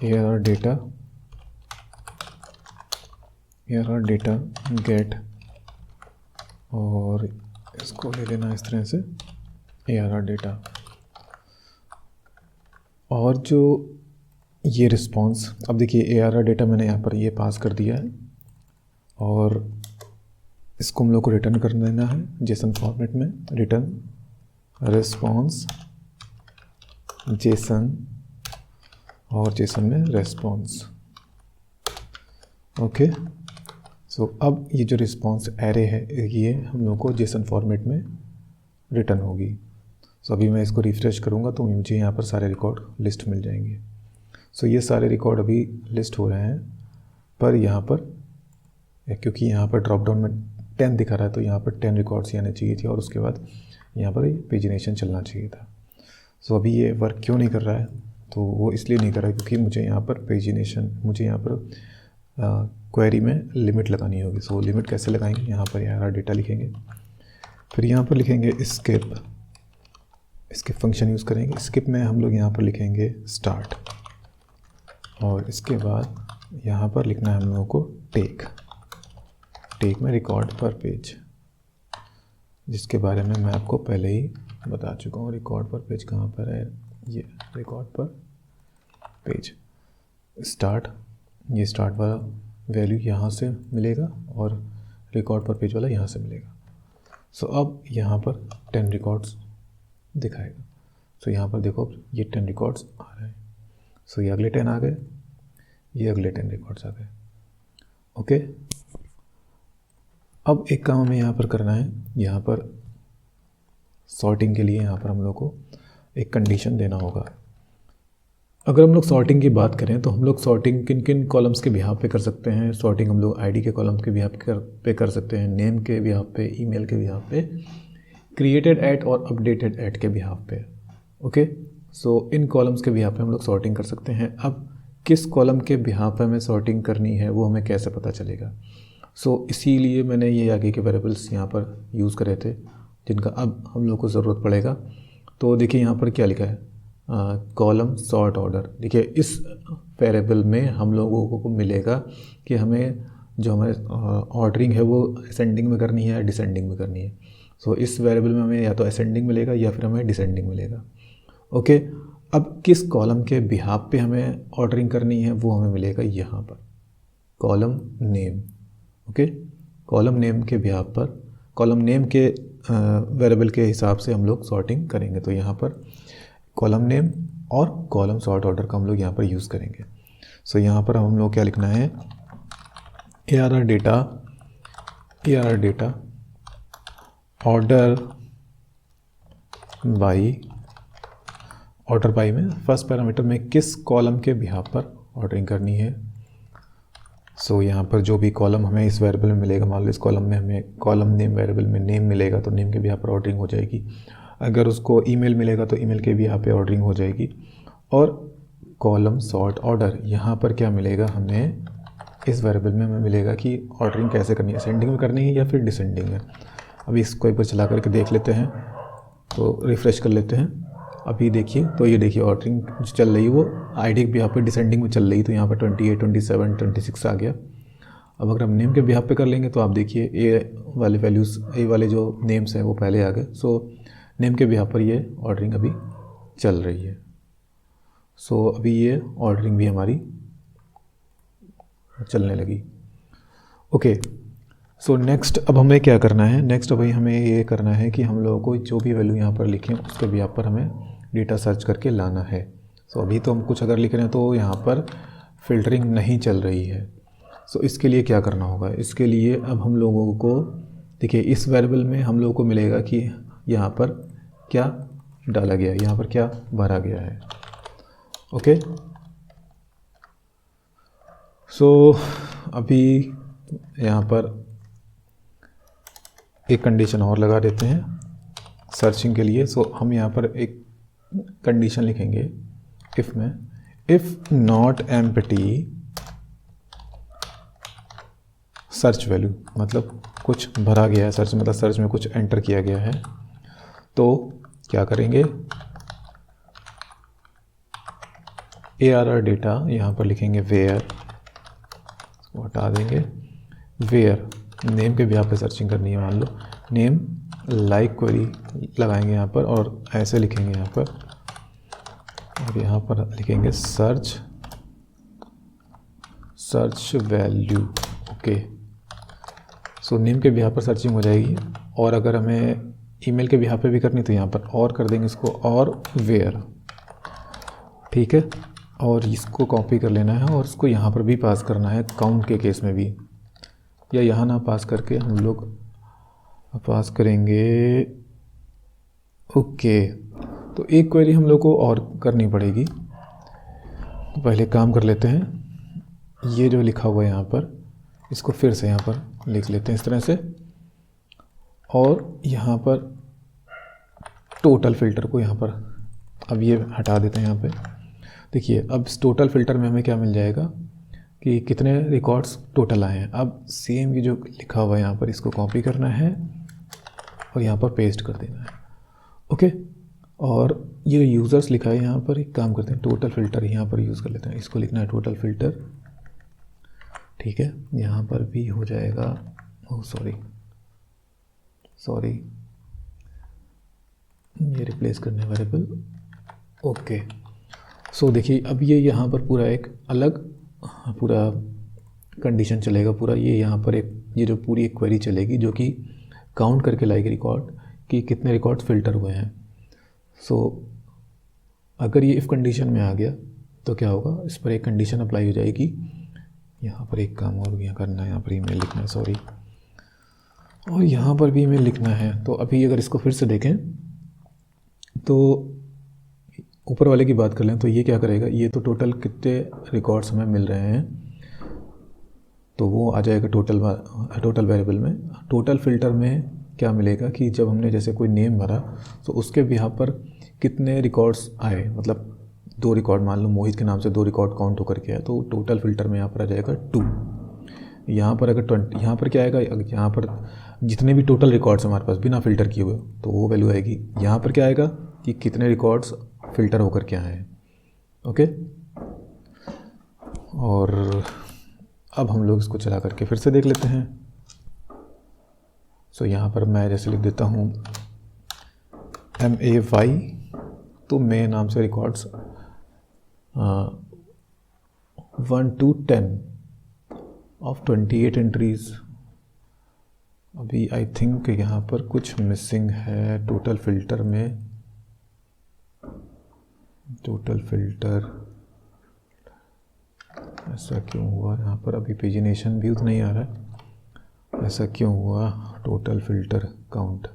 arr data gate, और इसको ले लेना इस तरह से arr डेटा। और जो ये रिस्पॉन्स, अब देखिए arr डेटा मैंने यहाँ पर ये पास कर दिया है और इसको हम लोग को रिटर्न कर देना है जेसन फॉर्मेट में, रिटर्न रिस्पॉन्स जेसन, और जेसन में रेस्पॉन्स, ओके। सो अब ये जो रिस्पॉन्स एरे है ये हम लोग को जेसन फॉर्मेट में रिटर्न होगी। सो अभी मैं इसको रिफ्रेश करूँगा तो मुझे यहाँ पर सारे रिकॉर्ड लिस्ट मिल जाएंगे। सो ये सारे रिकॉर्ड अभी लिस्ट हो रहे हैं, पर यहाँ पर क्योंकि यहाँ पर ड्रॉप डाउन में 10 दिखा रहा है तो यहाँ पर 10 रिकॉर्ड्स आने चाहिए थी और उसके बाद यहाँ पर पेजिनेशन चलना चाहिए था। सो अभी ये वर्क क्यों नहीं कर रहा है, तो वो इसलिए नहीं कर रहा है क्योंकि मुझे यहाँ पर पेजिनेशन, मुझे यहाँ पर क्वेरी में लिमिट लगानी होगी। सो लिमिट कैसे लगाएंगे, यहाँ पर arr डेटा लिखेंगे, फिर यहाँ पर लिखेंगे स्किप फंक्शन यूज़ करेंगे। स्किप में हम लोग यहाँ पर लिखेंगे स्टार्ट, और इसके बाद यहाँ पर लिखना है हम लोगों को टेक में रिकॉर्ड पर पेज, जिसके बारे में मैं आपको पहले ही बता चुका हूँ। रिकॉर्ड पर पेज कहाँ पर है, ये रिकॉर्ड पर पेज स्टार्ट, ये स्टार्ट वाला वैल्यू यहाँ से मिलेगा और रिकॉर्ड पर पेज वाला यहाँ से मिलेगा। सो अब यहाँ पर 10 रिकॉर्ड्स दिखाएगा। सो यहाँ पर देखो ये 10 रिकॉर्ड्स आ रहे हैं। सो ये अगले 10 आ गए, ये अगले 10 रिकॉर्ड्स आ गए, ओके। अब एक काम हमें यहाँ पर करना है, यहाँ पर सॉर्टिंग के लिए यहाँ पर हम लोग को एक कंडीशन देना होगा। अगर हम लोग सॉर्टिंग की बात करें तो हम लोग सॉर्टिंग किन किन कॉलम्स के बिहाफ पे कर सकते हैं। सॉर्टिंग हम लोग आईडी के कॉलम्स के बिहाफ पे कर सकते हैं, नेम के बिहाफ पे, ईमेल के बिहाफ पे, क्रिएटेड एट और अपडेटेड एट के बिहाफ पे, ओके। सो इन कॉलम्स के बिहाफ पे हम लोग सॉर्टिंग कर सकते हैं। अब किस कॉलम के बिहाफ पे हमें सॉर्टिंग करनी है वो हमें कैसे पता चलेगा। सो इसीलिए मैंने ये आगे के वेरिएबल्स यहाँ पर यूज़ करे थे जिनका अब हम लोग को ज़रूरत पड़ेगा। तो देखिए यहाँ पर क्या लिखा है, कॉलम सॉर्ट ऑर्डर। देखिए इस वेरिएबल में हम लोगों को मिलेगा कि हमें जो हमारे ऑर्डरिंग है वो असेंडिंग में करनी है या डिसेंडिंग में करनी है। सो इस वेरिएबल में हमें या तो असेंडिंग मिलेगा या फिर हमें डिसेंडिंग मिलेगा, ओके। अब किस कॉलम के बिहाफ पे हमें ऑर्डरिंग करनी है वो हमें मिलेगा यहाँ पर column name, okay. Column name के बिहाफ पर, कॉलम नेम के वेरिएबल के हिसाब से हम लोग सॉर्टिंग करेंगे। तो यहाँ पर कॉलम नेम और कॉलम सॉर्ट ऑर्डर का हम लोग यहाँ पर यूज़ करेंगे। सो यहाँ पर हम लोग क्या लिखना है, arr डेटा ऑर्डर बाई में फर्स्ट पैरामीटर में किस कॉलम के बिहाफ पर ऑर्डरिंग करनी है। सो यहाँ पर जो भी कॉलम हमें इस वेरिएबल में मिलेगा, मान लो इस कॉलम में हमें कॉलम नेम वेरिएबल में नेम मिलेगा तो नेम के बिहाफ पर ऑर्डरिंग हो जाएगी। अगर उसको ईमेल मिलेगा तो ईमेल के बिहाफ पे ऑर्डरिंग हो जाएगी। और कॉलम सॉर्ट ऑर्डर यहाँ पर क्या मिलेगा, हमें इस वेरिएबल में हमें मिलेगा कि ऑर्डरिंग कैसे करनी है, असेंडिंग में करनी है या फिर डिसेंडिंग में। अभी इसको एक बार चला करके देख लेते हैं, तो रिफ़्रेश कर लेते हैं। अभी देखिए तो ये देखिए ऑर्डरिंग जो चल रही है वो आईडी के बिहाफ पे डिसेंडिंग में चल रही, तो यहाँ पर 28, 27, 26 आ गया। अब अगर हम नेम के बिहाफ पे कर लेंगे तो आप देखिए ए वाले वैल्यूज़, ए वाले जो नेम्स हैं वो पहले आ गए। सो नेम के बिहाफ पर ये ऑर्डरिंग अभी चल रही है। सो अभी ये ऑर्डरिंग भी हमारी चलने लगी, ओके। सो नेक्स्ट अब हमें क्या करना है, नेक्स्ट अभी हमें ये करना है कि हम लोगों को जो भी वैल्यू यहाँ पर लिखें उसके बिहाफ पर हमें डेटा सर्च करके लाना है। सो अभी तो हम कुछ अगर लिख रहे हैं तो यहाँ पर फ़िल्टरिंग नहीं चल रही है। सो इसके लिए क्या करना होगा, इसके लिए अब हम लोगों को देखिए इस वेरिएबल में हम लोगों को मिलेगा कि यहाँ पर क्या डाला गया है, यहाँ पर क्या भरा गया है, ओके। सो अभी यहाँ पर एक कंडीशन और लगा देते हैं सर्चिंग के लिए। सो हम यहाँ पर एक कंडीशन लिखेंगे इफ़ में, if not empty
search value, मतलब कुछ भरा गया है सर्च, मतलब सर्च में कुछ एंटर किया गया है। तो क्या करेंगे, ARR डेटा यहाँ पर लिखेंगे वेयर, इसको हटा देंगे। वेयर नेम के भी यहाँ पे सर्चिंग करनी है, मान लो नेम लाइक क्वेरी लगाएंगे यहाँ पर और ऐसे लिखेंगे यहाँ पर, और यहाँ पर लिखेंगे search value. Okay, so name के बिहाफ पर सर्चिंग हो जाएगी। और अगर हमें ईमेल के बिहाफ पे भी करनी तो यहाँ पर और कर देंगे इसको, और वेयर, ठीक है। और इसको कॉपी कर लेना है और इसको यहाँ पर भी पास करना है, काउंट के केस में भी, या यहाँ ना पास करके हम लोग पास करेंगे। ओके, तो एक क्वेरी हम लोग को और करनी पड़ेगी। तो पहले काम कर लेते हैं, ये जो लिखा हुआ है यहाँ पर, इसको फिर से यहाँ पर लिख लेते हैं इस तरह से, और यहाँ पर टोटल फ़िल्टर को यहाँ पर अब ये हटा देते हैं। यहाँ पे देखिए, अब इस टोटल फ़िल्टर में हमें क्या मिल जाएगा कि कितने रिकॉर्ड्स टोटल आए हैं। अब सेम ये जो लिखा हुआ है यहाँ पर, इसको कॉपी करना है और यहाँ पर पेस्ट कर देना है। ओके, और ये यूज़र्स लिखा है यहाँ पर, एक काम करते हैं, टोटल फ़िल्टर यहाँ पर यूज़ कर लेते हैं। इसको लिखना है टोटल फ़िल्टर, ठीक है। यहाँ पर भी हो जाएगा, ओह सॉरी, ये रिप्लेस करने वेरिएबल। ओके, सो देखिए अब ये यहाँ पर पूरा एक अलग पूरा कंडीशन चलेगा पूरा। ये यहाँ पर ये जो पूरी एक क्वेरी चलेगी जो कि काउंट करके लाएगी रिकॉर्ड कि कितने रिकॉर्ड्स फ़िल्टर हुए हैं। सो अगर ये इफ़ कंडीशन में आ गया तो क्या होगा, इस पर एक कंडीशन अप्लाई हो जाएगी। यहाँ पर एक काम और भी करना है, यहाँ पर ईमेल लिखना है, सॉरी, और यहाँ पर भी ईमेल लिखना है। तो अभी अगर इसको फिर से देखें तो ऊपर वाले की बात कर लें तो ये क्या करेगा, ये तो टोटल कितने रिकॉर्ड्स हमें मिल रहे हैं तो वो आ जाएगा टोटल वेरिएबल में। टोटल फ़िल्टर में क्या मिलेगा कि जब हमने जैसे कोई नेम भरा तो उसके यहाँ पर कितने रिकॉर्ड्स आए, मतलब 2 रिकॉर्ड, मान लो मोहित के नाम से 2 रिकॉर्ड काउंट होकर के आया, तो टोटल फ़िल्टर में यहाँ पर आ जाएगा 2। यहाँ पर अगर 20, यहाँ पर क्या आएगा, यहाँ पर जितने भी टोटल रिकॉर्ड्स हमारे पास बिना फ़िल्टर किए हुए तो वो वैल्यू आएगी। यहाँ पर क्या आएगा कि कितने रिकॉर्ड्स फ़िल्टर होकर के आए हैं। ओके, और अब हम लोग इसको चला करके फिर से देख लेते हैं। सो यहाँ पर मैं जैसे लिख देता हूँ MAY, तो मे नाम से रिकॉर्ड्स 1 to 10 ऑफ 28 एंट्रीज़। अभी आई थिंक यहाँ पर कुछ मिसिंग है टोटल फ़िल्टर में। टोटल फ़िल्टर ऐसा क्यों हुआ, यहाँ पर अभी पेजिनेशन व्यू नहीं आ रहा है, ऐसा क्यों हुआ। Total filter count,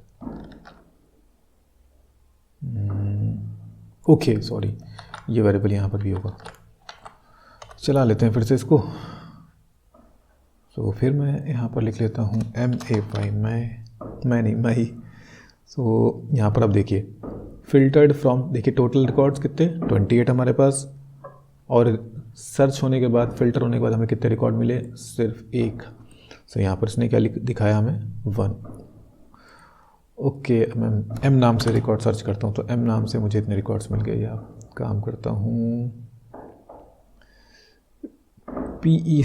okay sorry, ये वेरिएबल यहाँ पर भी होगा। चला लेते हैं फिर से इसको। तो फिर मैं यहाँ पर लिख लेता हूँ MAY, मैं नहीं माई। सो यहाँ पर अब देखिए फ़िल्टर्ड फ्रॉम, देखिए टोटल रिकॉर्ड्स कितने 28 हमारे पास, और सर्च होने के बाद, फ़िल्टर होने के बाद हमें कितने रिकॉर्ड मिले, सिर्फ 1। सो यहाँ पर इसने क्या दिखाया हमें 1। ओके, मैं M नाम से रिकॉर्ड सर्च करता हूँ तो M नाम से मुझे इतने रिकॉर्ड्स मिल गए। या काम करता हूँ PE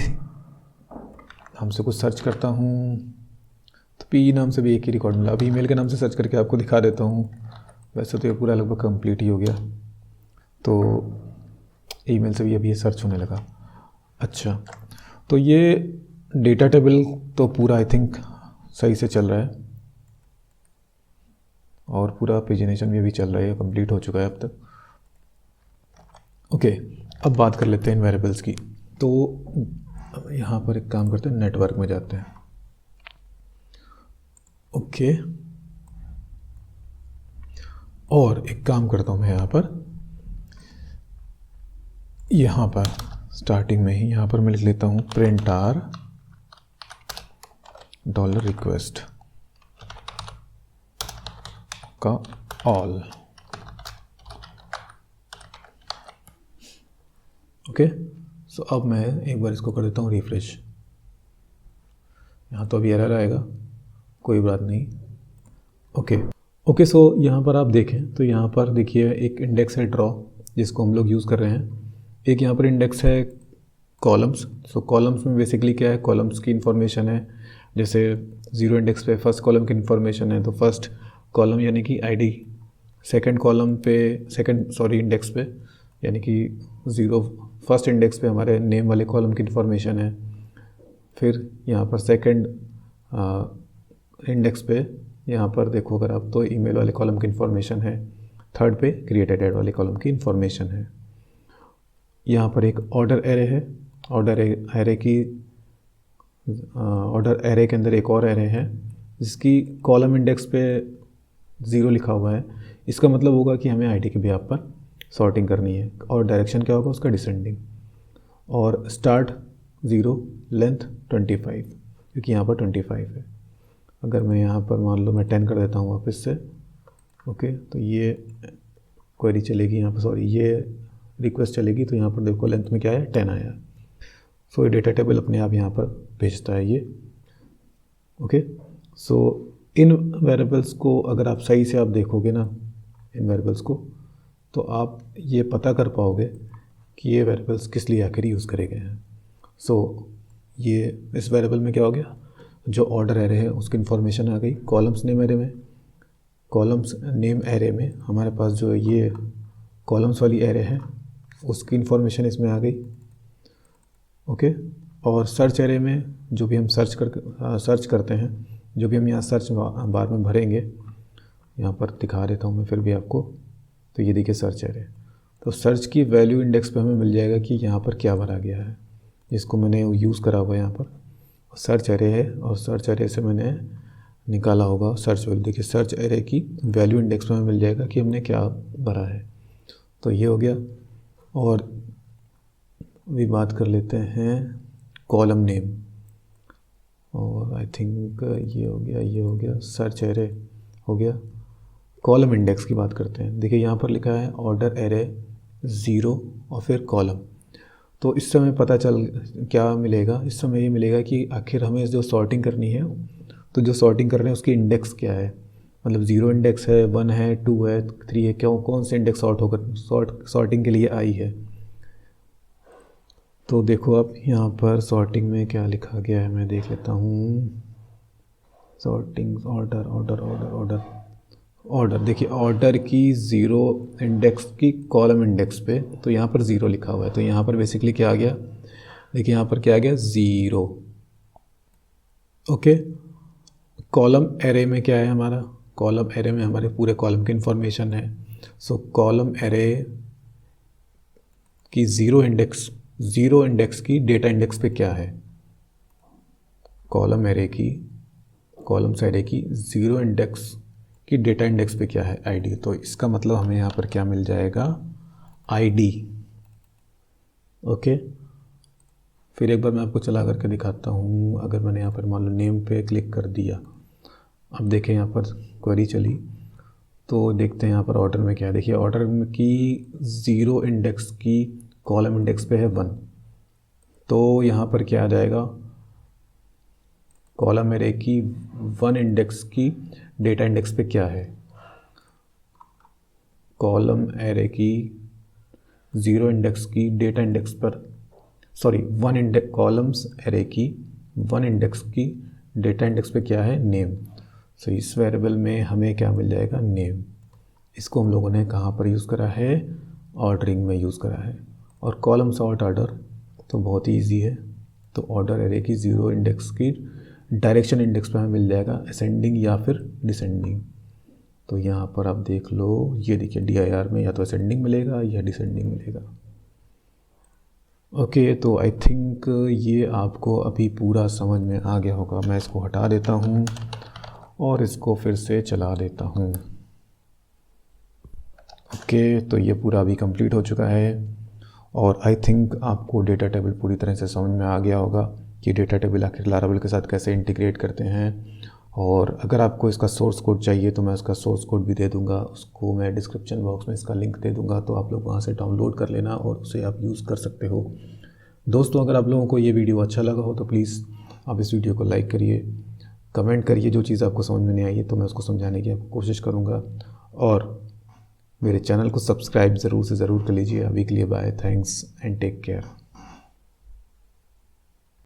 नाम से कुछ सर्च करता हूँ तो PE नाम से भी एक ही रिकॉर्ड मिला। अभी ईमेल के नाम से सर्च करके आपको दिखा देता हूँ। वैसे तो ये पूरा लगभग कंप्लीट ही हो गया, तो ईमेल से भी अभी ये सर्च होने लगा। अच्छा, तो ये डेटा टेबल तो पूरा आई थिंक सही से चल रहा है, और पूरा पेजिनेशन भी अभी चल रहा है, कंप्लीट हो चुका है अब तक। ओके, अब बात कर लेते हैं इन वेरिएबल्स की। तो यहाँ पर एक काम करते हैं, नेटवर्क में जाते हैं। ओके, और एक काम करता हूँ मैं यहाँ पर स्टार्टिंग में ही यहाँ पर मैं लिख लेता हूँ printar $request का all। ओके, सो अब मैं एक बार इसको कर देता हूँ रिफ्रेश।
यहाँ तो अभी एरर आएगा, कोई बात नहीं। ओके सो यहाँ पर आप देखें तो यहाँ पर देखिए एक इंडेक्स है ड्रॉ जिसको हम लोग यूज़ कर रहे हैं, एक यहाँ पर इंडेक्स है कॉलम्स। सो कॉलम्स में बेसिकली क्या है, कॉलम्स की इन्फॉर्मेशन है। जैसे 0 इंडेक्स पे फर्स्ट कॉलम की इन्फॉर्मेशन है तो फर्स्ट कॉलम यानी कि आईडी, सेकंड कॉलम पे इंडेक्स पे यानी कि 0 फर्स्ट इंडेक्स पे हमारे नेम वाले कॉलम की इन्फॉर्मेशन है। फिर यहाँ पर सेकंड इंडेक्स पे यहाँ पर देखो अगर आप तो ईमेल वाले कॉलम की इन्फॉर्मेशन है। थर्ड पे क्रिएटेड ऐड वाले कॉलम की इन्फॉर्मेशन है। यहाँ पर एक ऑर्डर एरे है, ऑर्डर एरे के अंदर एक और एरे है जिसकी कॉलम इंडेक्स पे 0 लिखा हुआ है। इसका मतलब होगा कि हमें आईडी के बेस पर सॉर्टिंग करनी है और डायरेक्शन क्या होगा उसका, डिसेंडिंग। और स्टार्ट 0, लेंथ 25 क्योंकि यहाँ पर 25 है। अगर मैं यहाँ पर मान लो मैं 10 कर देता हूँ वापस से, ओके, तो ये क्वेरी चलेगी यहाँ पर, ये रिक्वेस्ट चलेगी तो यहाँ पर देखो लेंथ में क्या है 10 आया। सो ये डेटा टेबल अपने आप यहाँ पर भेजता है ये। ओके, सो इन वेरिएबल्स को अगर आप सही से आप देखोगे ना इन वेरिएबल्स को, तो आप ये पता कर पाओगे कि ये वेरिएबल्स किस लिए आखिर यूज़ करे गए हैं। सो ये इस वेरिएबल में क्या हो गया, जो ऑर्डर एरे है उसकी इन्फॉर्मेशन आ गई। कॉलम्स नेम एरे में, कॉलम्स नेम एरे में हमारे पास जो ये कॉलम्स वाली एरे है उसकी इन्फॉर्मेशन इसमें आ गई। ओके, और सर्च एरे में जो भी हम सर्च करते हैं, जो भी हम यहाँ सर्च बार में भरेंगे, यहाँ पर दिखा देता हूँ मैं फिर भी आपको। तो ये देखिए सर्च एरे, तो सर्च की वैल्यू इंडेक्स पे हमें मिल जाएगा कि यहाँ पर क्या भरा गया है, जिसको मैंने यूज़ करा हुआ है यहाँ पर सर्च एरे है। और सर्च एरे से मैंने निकाला होगा सर्च वैल्यू। देखिए सर्च एरे की वैल्यू इंडेक्स पे हमें मिल जाएगा कि हमने क्या भरा है। तो ये हो गया। और अभी बात कर लेते हैं कॉलम नेम, और आई थिंक ये हो गया सर्च एरे हो गया। कॉलम इंडेक्स की बात करते हैं। देखिए यहाँ पर लिखा है ऑर्डर एरे 0 और फिर कॉलम। तो इस समय पता चल क्या मिलेगा, इस समय ये मिलेगा कि आखिर हमें जो सॉर्टिंग करनी है, तो जो सॉर्टिंग कर रहे हैं उसकी इंडेक्स क्या है। मतलब 0 इंडेक्स है, 1 है, 2 है, 3 है, कौन से इंडेक्स सॉर्टिंग के लिए आई है। तो देखो अब यहाँ पर सॉर्टिंग में क्या लिखा गया है, मैं देख लेता हूँ। सॉर्टिंग ऑर्डर देखिए ऑर्डर की 0 इंडेक्स की कॉलम इंडेक्स पे, तो यहाँ पर 0 लिखा हुआ है। तो यहाँ पर बेसिकली क्या आ गया, देखिए यहाँ पर क्या आ गया 0। ओके, कॉलम एरे में क्या है हमारा, कॉलम एरे में हमारे पूरे कॉलम की इन्फॉर्मेशन है। सो कॉलम एरे की 0 इंडेक्स की डेटा इंडेक्स पे क्या है, कॉलम्स एरे की 0 इंडेक्स की डेटा इंडेक्स पे क्या है, आईडी। तो इसका मतलब हमें यहाँ पर क्या मिल जाएगा, आईडी। ओके, फिर एक बार मैं आपको चला करके दिखाता हूँ। अगर मैंने यहाँ पर मान लो नेम पे क्लिक कर दिया, अब देखें यहाँ पर क्वेरी चली, तो देखते हैं यहाँ पर ऑर्डर में क्या है। देखिए ऑर्डर की 0 इंडेक्स की कॉलम इंडेक्स पे है 1, तो यहाँ पर क्या आ जाएगा, कॉलम एरे की 1 इंडेक्स की डेटा इंडेक्स पे क्या है, कॉलम एरे की 0 इंडेक्स की डेटा इंडेक्स पर कॉलम्स एरे की 1 इंडेक्स की डेटा इंडेक्स पे क्या है, नेम। सो इस वेरिएबल में हमें क्या मिल जाएगा, नेम। इसको हम लोगों ने कहाँ पर यूज़ करा है, ऑर्डरिंग में यूज़ करा है। और कॉलम सॉर्ट ऑर्डर तो बहुत ही ईजी है। तो ऑर्डर एरे की 0 इंडेक्स की डायरेक्शन इंडेक्स पे हमें मिल जाएगा असेंडिंग या फिर डिसेंडिंग। तो यहाँ पर आप देख लो, ये देखिए DIR में या तो असेंडिंग मिलेगा या डिसेंडिंग मिलेगा। ओके, तो आई थिंक ये आपको अभी पूरा समझ में आ गया होगा। मैं इसको हटा देता हूँ और इसको फिर से चला देता हूँ। ओके, तो ये पूरा अभी कंप्लीट हो चुका है और आई थिंक आपको डेटा टेबल पूरी तरह से समझ में आ गया होगा कि डेटा टेबल आखिर लारावेल के साथ कैसे इंटीग्रेट करते हैं। और अगर आपको इसका सोर्स कोड चाहिए तो मैं उसका सोर्स कोड भी दे दूंगा, उसको मैं डिस्क्रिप्शन बॉक्स में इसका लिंक दे दूंगा, तो आप लोग वहां से डाउनलोड कर लेना और उसे आप यूज़ कर सकते हो। दोस्तों, अगर आप लोगों को ये वीडियो अच्छा लगा हो तो प्लीज़
आप इस वीडियो को लाइक करिए, कमेंट करिए, जो चीज़ आपको समझ में नहीं आई है तो मैं उसको समझाने की आपको कोशिश करूँगा। और मेरे चैनल को सब्सक्राइब ज़रूर से ज़रूर कर लीजिए। अभी के लिए bye, thanks and take care.